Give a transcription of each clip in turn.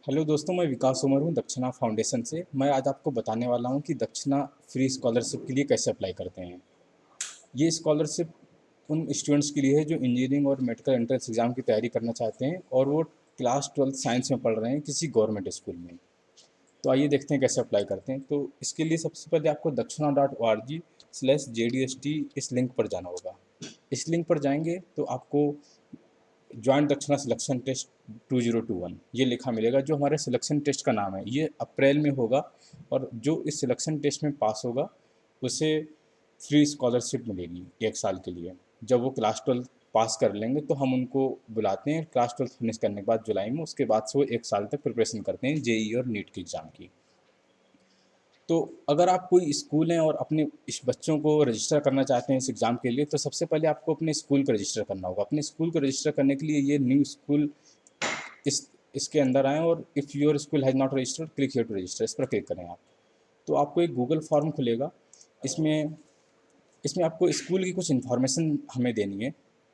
Hello दोस्तों, मैं विकास उमर हूँ दक्षिणा फाउंडेशन से। मैं आज आपको बताने वाला हूँ कि दक्षिणा फ्री स्कॉलरशिप के लिए कैसे अप्लाई करते हैं। ये स्कॉलरशिप उन स्टूडेंट्स के लिए है जो इंजीनियरिंग और मेडिकल एंट्रेंस एग्ज़ाम की तैयारी करना चाहते हैं और वो क्लास 12th साइंस में पढ़ रहे हैं किसी गवर्नमेंट स्कूल में। तो आइए देखते हैं कैसे अप्लाई करते हैं। तो इसके लिए सबसे पहले आपको दक्षिणा.org/JDST इस लिंक पर जाना होगा। इस लिंक पर जाएंगे तो आपको जॉइंट दक्षिणा सिलेक्शन टेस्ट 2021 ये लिखा मिलेगा। जो हमारे सिलेक्शन टेस्ट का नाम है ये अप्रैल में होगा और जो इस सिलेक्शन टेस्ट में पास होगा उसे फ्री स्कॉलरशिप मिलेगी 1 साल के लिए। जब वो क्लास 12 पास कर लेंगे तो हम उनको बुलाते हैं क्लास 12 फिनिश करने के बाद जुलाई में। उसके बाद से वो 1 साल तक प्रिपरेशन करते हैं जेई और नीट के एग्ज़ाम की। तो अगर आप कोई स्कूल हैं और अपने इस बच्चों को रजिस्टर करना चाहते हैं इस एग्ज़ाम के लिए, तो सबसे पहले आपको अपने स्कूल को रजिस्टर करना होगा। अपने स्कूल को रजिस्टर करने के लिए ये न्यू स्कूल इस इसके अंदर आएँ और if your school has not registered click here to register, इस पर क्लिक करें आप। तो आपको एक गूगल फॉर्म खुलेगा। इसमें इसमें आपको स्कूल की कुछ इन्फॉर्मेशन हमें देनी है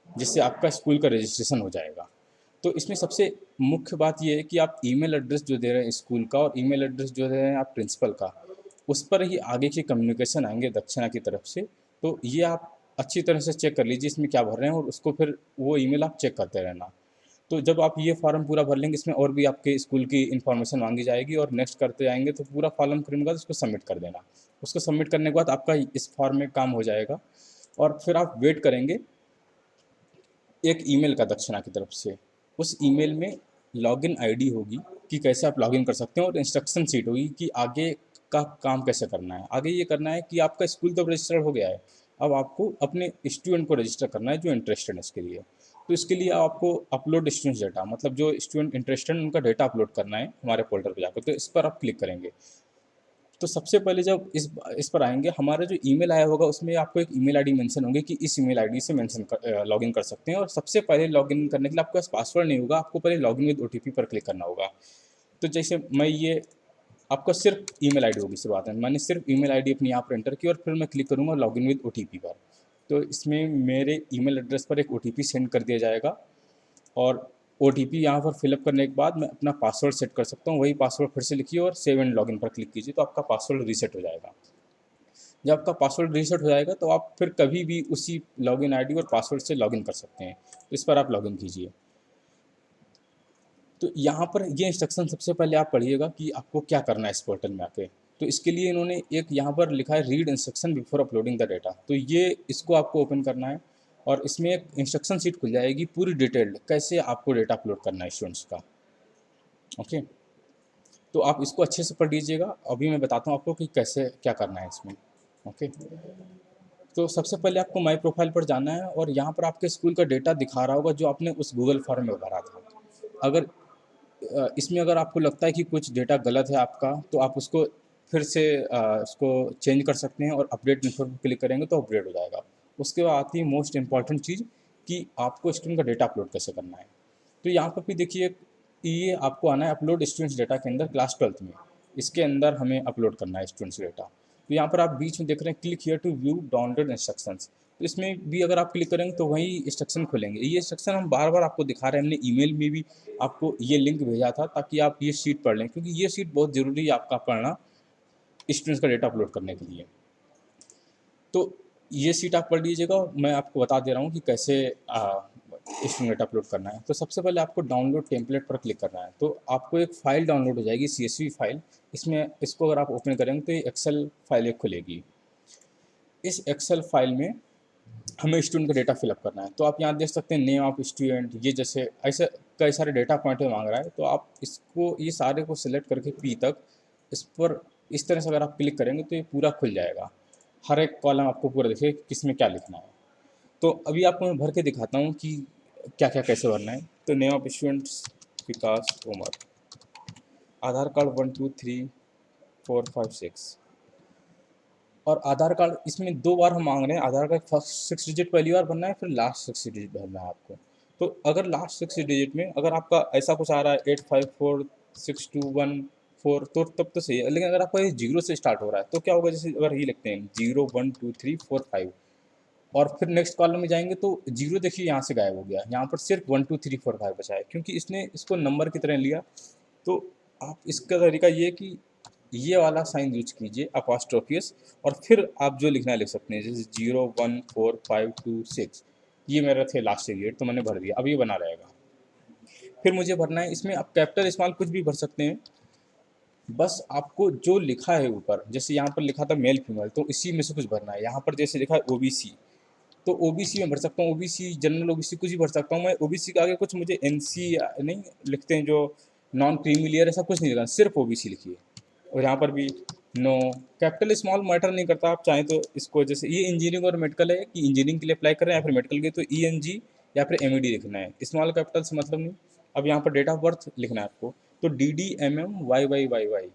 जिससे आपका स्कूल का रजिस्ट्रेशन हो जाएगा। तो इसमें सबसे मुख्य बात ये है कि आप ईमेल एड्रेस जो दे रहे हैं स्कूल का और ईमेल एड्रेस जो दे रहे हैं आप प्रिंसिपल का, उस पर ही आगे के कम्युनिकेशन आएंगे दक्षिणा की तरफ से। तो ये आप अच्छी तरह से चेक कर लीजिए इसमें क्या भर रहे हैं और उसको फिर वो ईमेल आप चेक करते रहना। तो जब आप ये फॉर्म पूरा भर लेंगे इसमें और भी आपके स्कूल की इन्फॉर्मेशन मांगी जाएगी और नेक्स्ट करते जाएंगे तो पूरा फॉर्म करने के बाद उसको सबमिट कर देना। उसको सबमिट करने के बाद आपका इस फॉर्म में काम हो जाएगा और फिर आप वेट करेंगे एक ईमेल का दक्षिणा की तरफ से। उस ईमेल में लॉगिन आईडी होगी कि कैसे आप लॉगिन कर सकते हैं और इंस्ट्रक्शन शीट होगी कि आगे का काम कैसे करना है। आगे ये करना है कि आपका स्कूल तो रजिस्टर्ड हो गया है, अब आपको अपने स्टूडेंट को रजिस्टर करना है जो इंटरेस्टेड है इसके लिए। तो इसके लिए आपको अपलोड स्टूडेंट्स डेटा, मतलब जो स्टूडेंट इंटरेस्टेड है उनका डेटा अपलोड करना है हमारे पोर्टल पर जाकर। तो इस पर आप क्लिक करेंगे। तो सबसे पहले जब इस पर आएंगे, हमारा जो ईमेल आया होगा उसमें आपको एक ईमेल आईडी मेंशन होगी कि इस ईमेल आईडी से लॉगिन कर सकते हैं। और सबसे पहले लॉगिन करने के लिए आपके पास पासवर्ड नहीं होगा, आपको पहले लॉगिन विद ओटीपी पर क्लिक करना होगा। तो जैसे मैं ये आपको सिर्फ ईमेल आईडी होगी शुरुआत में, मैंने सिर्फ ईमेल आईडी अपनी यहाँ पर एंटर की और फिर मैं क्लिक करूँगा लॉगिन विद ओटीपी पर। तो इसमें मेरे ईमेल एड्रेस पर एक ओटीपी सेंड कर दिया जाएगा और ओटीपी यहाँ पर फिलअप करने के बाद मैं अपना पासवर्ड सेट कर सकता हूँ। वही पासवर्ड फिर से लिखिए और सेव एंड लॉगिन पर क्लिक कीजिए तो आपका पासवर्ड रीसेट हो जाएगा। जब आपका पासवर्ड रीसेट हो जाएगा तो आप फिर कभी भी उसी लॉगिन आईडी और पासवर्ड से लॉगिन कर सकते हैं। तो इस पर आप लॉगिन कीजिए। तो यहाँ पर ये इंस्ट्रक्शन सबसे पहले आप पढ़िएगा कि आपको क्या करना है इस पोर्टल में आके। तो इसके लिए इन्होंने एक यहाँ पर लिखा है read instruction before uploading the data. तो ये इसको आपको ओपन करना है और इसमें एक इंस्ट्रक्शन शीट खुल जाएगी पूरी डिटेल्ड कैसे आपको डेटा अपलोड करना है स्टूडेंट्स का। ओके, तो आप इसको अच्छे से पढ़ लीजिएगा। अभी मैं बताता हूँ आपको कि कैसे क्या करना है इसमें। ओके, तो सबसे पहले आपको माई प्रोफाइल पर जाना है और यहाँ पर आपके स्कूल का डेटा दिखा रहा होगा जो आपने उस गूगल फॉर्म में भरा था। अगर इसमें अगर आपको लगता है कि कुछ डेटा गलत है आपका तो आप उसको फिर से उसको चेंज कर सकते हैं और अपडेट इन्फो पर क्लिक करेंगे तो अपडेट हो जाएगा। उसके बाद आती है मोस्ट इंपॉर्टेंट चीज़ कि आपको स्टूडेंट का डेटा अपलोड कैसे करना है। तो यहाँ पर भी देखिए ये आपको आना है अपलोड स्टूडेंट्स डेटा के अंदर क्लास 12th में। इसके अंदर हमें अपलोड करना है स्टूडेंट्स डेटा। तो यहाँ पर आप बीच में देख रहे हैं click here to view download instructions. तो इसमें भी अगर आप क्लिक करेंगे तो वही इंस्ट्रक्शन खुलेंगे। ये इंस्ट्रक्शन हम बार बार आपको दिखा रहे हैं, हमने ईमेल में भी आपको ये लिंक भेजा था ताकि आप ये शीट पढ़ लें, क्योंकि ये शीट बहुत ज़रूरी है आपका पढ़ना स्टूडेंट्स का डेटा अपलोड करने के लिए। तो ये शीट आप पढ़ लीजिएगा। मैं आपको बता दे रहा हूँ कि कैसे स्टूडेंट डेटा अपलोड करना है। तो सबसे पहले आपको डाउनलोड टेम्पलेट पर क्लिक करना है। तो आपको एक फ़ाइल डाउनलोड हो जाएगी CSV फाइल। इसको अगर आप ओपन करेंगे तो ये एक्सेल फाइल एक खुलेगी। इस एक्सेल फाइल में हमें स्टूडेंट का डेटा फिलअप करना है। तो आप यहाँ देख सकते हैं नेम ऑफ स्टूडेंट, ये जैसे ऐसे कई सारे डेटा पॉइंट मांग रहा है। तो आप इसको ये सारे को सिलेक्ट करके पी तक इस पर इस तरह से अगर आप क्लिक करेंगे तो ये पूरा खुल जाएगा। हर एक कॉलम आपको पूरा दिखेगा कि किस में क्या लिखना है। तो अभी आपको मैं भर के दिखाता हूँ कि क्या क्या कैसे भरना है। तो name of students Vikas Umar, Aadhaar card 1 2 3 4 5 6 और आधार कार्ड इसमें 2 बार हम मांग रहे हैं। आधार कार्ड फर्स्ट 6 डिजिट पहली बार भरना है, फिर लास्ट 6 डिजिट भरना है आपको। तो अगर लास्ट 6 डिजिट में अगर आपका ऐसा कुछ आ रहा है 854621 4 तो तब तो सही है। लेकिन अगर आपका ये 0 से स्टार्ट हो रहा है तो क्या होगा, जैसे अगर ये लिखते हैं 0 1 2 3 4 5 और फिर नेक्स्ट कॉलम में जाएंगे तो 0 देखिए यहाँ से गायब हो गया। यहाँ पर सिर्फ 1 2 3 4 5 बचा है क्योंकि इसने इसको नंबर की तरह लिया। तो आप इसका तरीका ये है कि ये वाला साइन यूज कीजिए अपोस्ट्रोफियस, और फिर आप जो लिखना है लिख सकते हैं, जैसे 0 1 4 5 2 6, ये मेरे थे लास्ट से गेट तो मैंने भर दिया, अब ये बना रहेगा। फिर मुझे भरना है, इसमें आप कैपिटल स्मॉल कुछ भी भर सकते हैं, बस आपको जो लिखा है ऊपर, जैसे यहाँ पर लिखा था मेल फीमेल तो इसी में से कुछ भरना है। यहाँ पर जैसे लिखा है ओबीसी, तो ओबीसी में भर सकता हूँ, ओबीसी जनरल ओबीसी कुछ भी भर सकता हूँ मैं। ओबीसी के आगे कुछ मुझे एनसी नहीं लिखते हैं, जो नॉन क्रीमी लेयर, ऐसा कुछ नहीं लिखा, सिर्फ ओबीसी लिखिए। और यहाँ पर भी नो, कैपिटल स्मॉल मैटर नहीं करता, आप चाहें तो इसको, जैसे ये इंजीनियरिंग और मेडिकल है कि इंजीनियरिंग के लिए अप्लाई कर रहे हैं या फिर मेडिकल के, तो ENG या फिर MED लिखना है, स्मॉल कैपिटल से मतलब नहीं। अब यहाँ पर डेट ऑफ बर्थ लिखना है आपको, तो DDMMYYYY,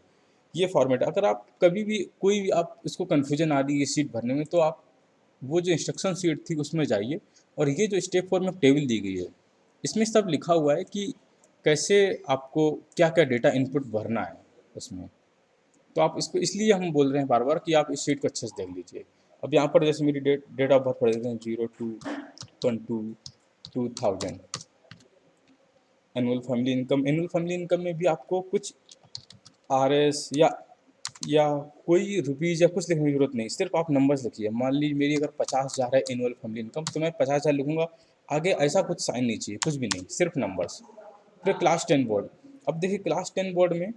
ये फॉर्मेट। अगर आप कभी भी कोई भी आप इसको कन्फ्यूजन आ रही है सीट भरने में, तो आप वो जो इंस्ट्रक्शन शीट थी उसमें जाइए, और ये जो स्टेप 4 में टेबल दी गई है, इसमें सब लिखा हुआ है कि कैसे आपको क्या क्या डेटा इनपुट भरना है उसमें। तो आप इसको, इसलिए हम बोल रहे हैं बार बार कि आप इस शीट को अच्छे से देख लीजिए। अब यहाँ पर जैसे मेरी डेट ऑफ बर्थ पढ़ देते हैं, 02/12/2000। Annual family income, annual family income में भी आपको कुछ RS या कोई रुपीज़ या कुछ लिखने की जरूरत नहीं, सिर्फ आप नंबर्स लिखिए। मान लीजिए मेरी अगर 50,000 है एनुअल फैमिली इनकम, तो मैं 50,000 लिखूंगा, आगे ऐसा कुछ साइन नहीं चाहिए, कुछ भी नहीं, सिर्फ नंबर्स। फिर क्लास 10 बोर्ड, अब देखिए क्लास 10 बोर्ड में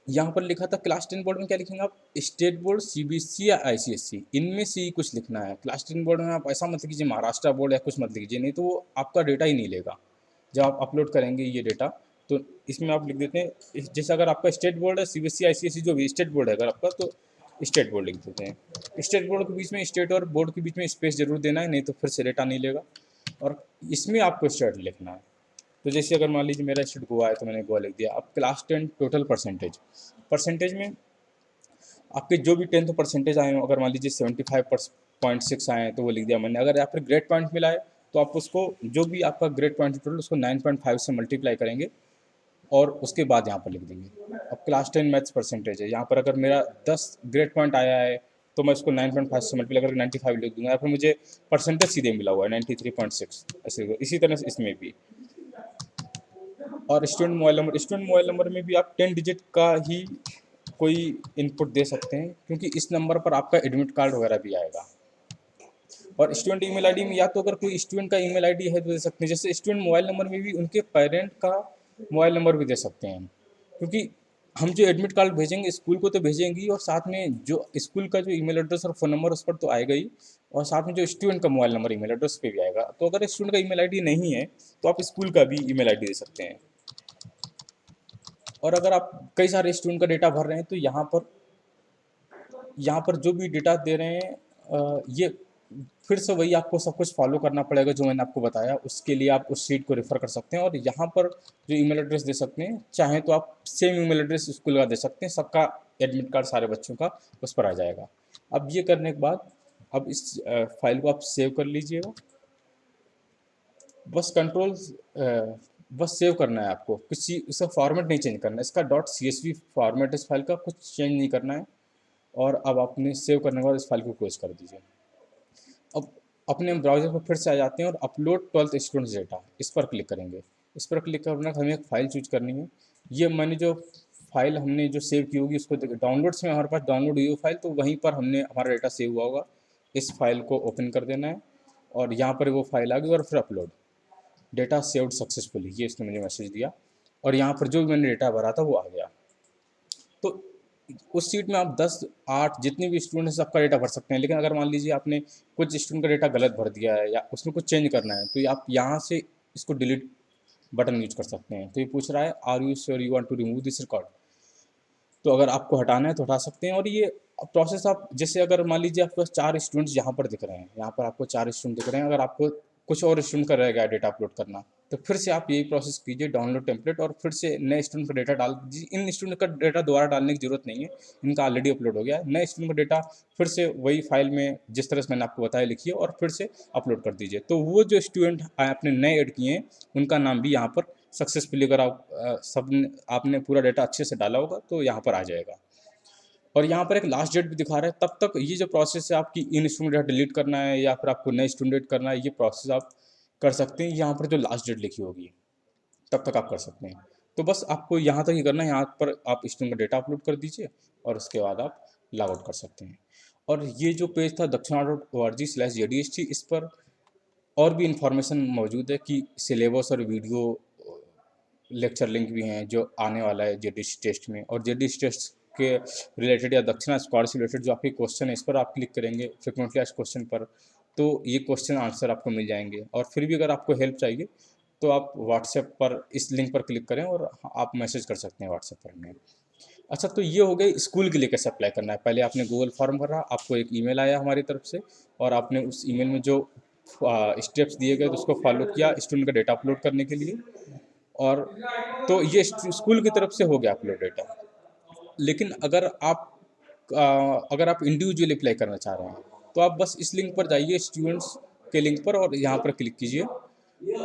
यहाँ पर लिखा था, क्लास 10 बोर्ड में क्या लिखेंगे आप, स्टेट बोर्ड, CBSE या ICSE, इनमें से ही कुछ लिखना है। क्लास 10 बोर्ड में आप ऐसा मत कीजिए महाराष्ट्र बोर्ड या कुछ मत लीजिए, नहीं तो वो आपका डेटा ही नहीं लेगा जब आप अपलोड करेंगे ये डेटा। तो इसमें आप लिख देते हैं, जैसे अगर आपका स्टेट बोर्ड है, CBSE ICSE जो भी स्टेट बोर्ड है अगर आपका, तो स्टेट बोर्ड लिख देते हैं। स्टेट बोर्ड के बीच में, स्टेट और बोर्ड के बीच में स्पेस जरूर देना है, नहीं तो फिर से डेटा नहीं लेगा। और इसमें आपको स्टेट लिखना है, तो जैसे अगर मान लीजिए मेरा स्टेट गोवा है तो मैंने गोवा लिख दिया। अब क्लास 10 टोटल परसेंटेज में आपके जो भी 10th परसेंटेज आए हो, अगर मान लीजिए 75.6 आए हैं तो वो लिख दिया मैंने। अगर यहाँ पर ग्रेड पॉइंट मिला है तो आप उसको, जो भी आपका ग्रेड पॉइंट टोटल, उसको 9.5 से मल्टीप्लाई करेंगे और उसके बाद यहाँ पर लिख देंगे। अब क्लास 10 मैथ्स परसेंटेज है, यहाँ पर अगर मेरा 10 ग्रेड पॉइंट आया है तो मैं उसको 9.5 से मल्टीप्लाई करके 95 लिख दूंगा, या फिर मुझे परसेंटेज सीधे मिला हुआ है 93.6, ऐसे। इसी तरह से इसमें भी। और स्टूडेंट मोबाइल नंबर में भी आप 10 डिजिट का ही कोई इनपुट दे सकते हैं, क्योंकि इस नंबर पर आपका एडमिट कार्ड वगैरह भी आएगा। और स्टूडेंट ईमेल आईडी में या तो अगर कोई स्टूडेंट का ईमेल आईडी है तो दे सकते हैं, जैसे स्टूडेंट मोबाइल नंबर में भी उनके पेरेंट का मोबाइल नंबर भी दे सकते हैं, क्योंकि हम जो एडमिट कार्ड भेजेंगे स्कूल को तो भेजेंगे ही, और साथ में जो स्कूल का जो ईमेल एड्रेस और फ़ोन नंबर उस पर तो आएगा ही, और साथ में जो स्टूडेंट का मोबाइल नंबर ईमेल एड्रेस पे भी आएगा। तो अगर स्टूडेंट का ईमेल आईडी नहीं है तो आप स्कूल का भी ईमेल आईडी दे सकते हैं। और अगर आप कई सारे स्टूडेंट का डेटा भर रहे हैं तो यहाँ पर जो भी डेटा दे रहे हैं, ये फिर से वही आपको सब कुछ फॉलो करना पड़ेगा जो मैंने आपको बताया। उसके लिए आप उस शीट को रेफर कर सकते हैं, और यहाँ पर जो ईमेल एड्रेस दे सकते हैं, चाहे तो आप सेम ईमेल एड्रेस स्कूल का दे सकते हैं, सबका एडमिट कार्ड सारे बच्चों का उस पर आ जाएगा। अब ये करने के बाद अब इस फाइल को आप सेव कर लीजिएगा। बस बस सेव करना है आपको, किसी इसका फॉर्मेट नहीं चेंज करना है, इसका .csv फॉर्मेट इस फाइल का, कुछ चेंज नहीं करना है। और अब आपने सेव करने के बाद इस फाइल को क्लोज कर दीजिए। अब अपने ब्राउज़र पर फिर से आ जाते हैं और अपलोड 12th स्टूडेंट्स डेटा, इस पर क्लिक करेंगे। इस पर क्लिक करने के हमें एक फ़ाइल चूज करनी है। ये मैंने जो फाइल हमने जो सेव की होगी उसको डाउनलोड्स में हमारे पास डाउनलोड हुई वो फाइल, तो वहीं पर हमने हमारा डेटा सेव हुआ होगा। इस फाइल को ओपन कर देना है, और यहाँ पर वो फाइल आ गई, और फिर अपलोड डेटा सेव्ड सक्सेसफुली, ये इसने मुझे मैसेज दिया, और यहाँ पर जो भी मैंने डेटा भरा था वो आ गया। तो उस सीट में आप 10, 8 जितने भी स्टूडेंट हैं सबका डेटा भर सकते हैं। लेकिन अगर मान लीजिए आपने कुछ स्टूडेंट का डेटा गलत भर दिया है या उसमें कुछ चेंज करना है, तो आप यहाँ से इसको डिलीट बटन यूज कर सकते हैं। तो ये पूछ रहा है are you sure you want to remove this record, तो अगर आपको हटाना है तो हटा सकते हैं। और ये प्रोसेस आप, जैसे अगर मान लीजिए आपके पास 4 स्टूडेंट्स यहाँ पर दिख रहे हैं, यहाँ पर आपको 4 स्टूडेंट दिख रहे हैं, अगर आपको कुछ और स्टूडेंट का रहेगा डेटा अपलोड करना, तो फिर से आप यही प्रोसेस कीजिए, डाउनलोड टेम्पलेट, और फिर से नए स्टूडेंट का डेटा डाल दीजिए। इन स्टूडेंट का डेटा दोबारा डालने की जरूरत नहीं है, इनका ऑलरेडी अपलोड हो गया है। नए स्टूडेंट का डेटा फिर से वही फाइल में जिस तरह से मैंने आपको बताया लिखिए, और फिर से अपलोड कर दीजिए। तो वो जो स्टूडेंट आपने नए ऐड किए हैं उनका नाम भी यहाँ पर सक्सेसफुली, अगर आप आपने पूरा डेटा अच्छे से डाला होगा तो यहाँ पर आ जाएगा। और यहाँ पर एक लास्ट डेट भी दिखा रहा है। तब तक ये जो प्रोसेस है आपकी, इन स्टूडेंट डेटा डिलीट करना है या फिर आपको नए स्टूडेंट करना है, ये प्रोसेस आप कर सकते हैं। यहाँ पर जो लास्ट डेट लिखी होगी तब तक आप कर सकते हैं। तो बस आपको यहाँ तक ही करना है, यहाँ पर आप स्टूडेंट का डेटा अपलोड कर दीजिए और उसके बाद आप लॉग आउट कर सकते हैं। और ये जो पेज था dakshinra.org/JDHT, इस पर और भी इंफॉर्मेशन मौजूद है कि सिलेबस और वीडियो लेक्चर लिंक भी हैं जो आने वाला है जेडीएस टेस्ट में, और जेडीएस टेस्ट के रिलेटेड या दक्षिणा स्क्वाड से रिलेटेड जो आपके क्वेश्चन है, इस पर आप क्लिक करेंगे फ्रिक्वेंटली आस्क्ड क्वेश्चन पर, तो ये क्वेश्चन आंसर आपको मिल जाएंगे। और फिर भी अगर आपको हेल्प चाहिए तो आप व्हाट्सएप पर इस लिंक पर क्लिक करें और आप मैसेज कर सकते हैं व्हाट्सएप पर हमें। अच्छा, तो ये हो गई स्कूल के लिए कैसे अप्लाई करना है। पहले आपने गूगल फॉर्म भरा, आपको एक ईमेल आया हमारी तरफ से, और आपने उस ईमेल में जो स्टेप्स दिए गए तो उसको फॉलो किया स्टूडेंट का डेटा अपलोड करने के लिए। और तो ये स्कूल की तरफ से हो गया अपलोड डेटा। लेकिन अगर आप इंडिविजुअली अप्लाई करना चाह रहे हैं तो आप बस इस लिंक पर जाइए, स्टूडेंट्स के लिंक पर, और यहाँ पर क्लिक कीजिए।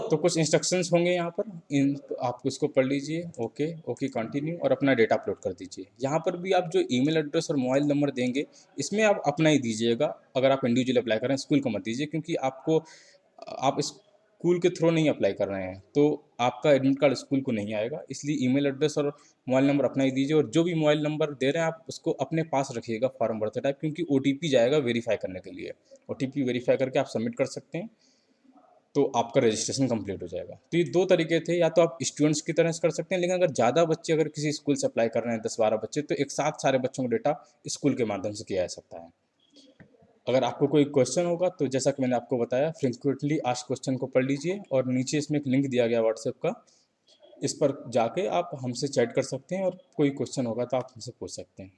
तो कुछ इंस्ट्रक्शंस होंगे यहाँ पर, इन आप इसको पढ़ लीजिए, ओके ओके कंटिन्यू, और अपना डेटा अपलोड कर दीजिए। यहाँ पर भी आप जो ईमेल एड्रेस और मोबाइल नंबर देंगे, इसमें आप अपना ही दीजिएगा। अगर आप इंडिविजुअली अप्लाई कर रहे हैं, स्कूल को मत दीजिए, क्योंकि आप स्कूल के थ्रू नहीं अप्लाई कर रहे हैं तो आपका एडमिट कार्ड स्कूल को नहीं आएगा। इसलिए ईमेल एड्रेस और मोबाइल नंबर अपना ही दीजिए, और जो भी मोबाइल नंबर दे रहे हैं आप उसको अपने पास रखिएगा फॉर्म भरते टाइप, क्योंकि ओटीपी जाएगा वेरीफाई करने के लिए। ओटीपी वेरीफाई करके आप सबमिट कर सकते हैं, तो आपका रजिस्ट्रेशन कंप्लीट हो जाएगा। तो ये दो तरीके थे, या तो आप स्टूडेंट्स की तरह से कर सकते हैं, लेकिन अगर ज़्यादा बच्चे अगर किसी स्कूल से अप्लाई कर रहे हैं 10-12 बच्चे, तो एक साथ सारे बच्चों का डेटा स्कूल के माध्यम से किया जा सकता है। अगर आपको कोई क्वेश्चन होगा तो जैसा कि मैंने आपको बताया, फ्रिक्वेंटली आस्क्ड क्वेश्चन को पढ़ लीजिए, और नीचे इसमें एक लिंक दिया गया व्हाट्सएप का, इस पर जाके आप हमसे चैट कर सकते हैं, और कोई क्वेश्चन होगा तो आप हमसे पूछ सकते हैं।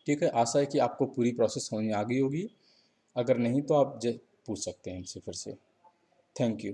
ठीक है, आशा है कि आपको पूरी प्रोसेस समझ में आ गई होगी। अगर नहीं तो आप पूछ सकते हैं हमसे फिर से। Thank you.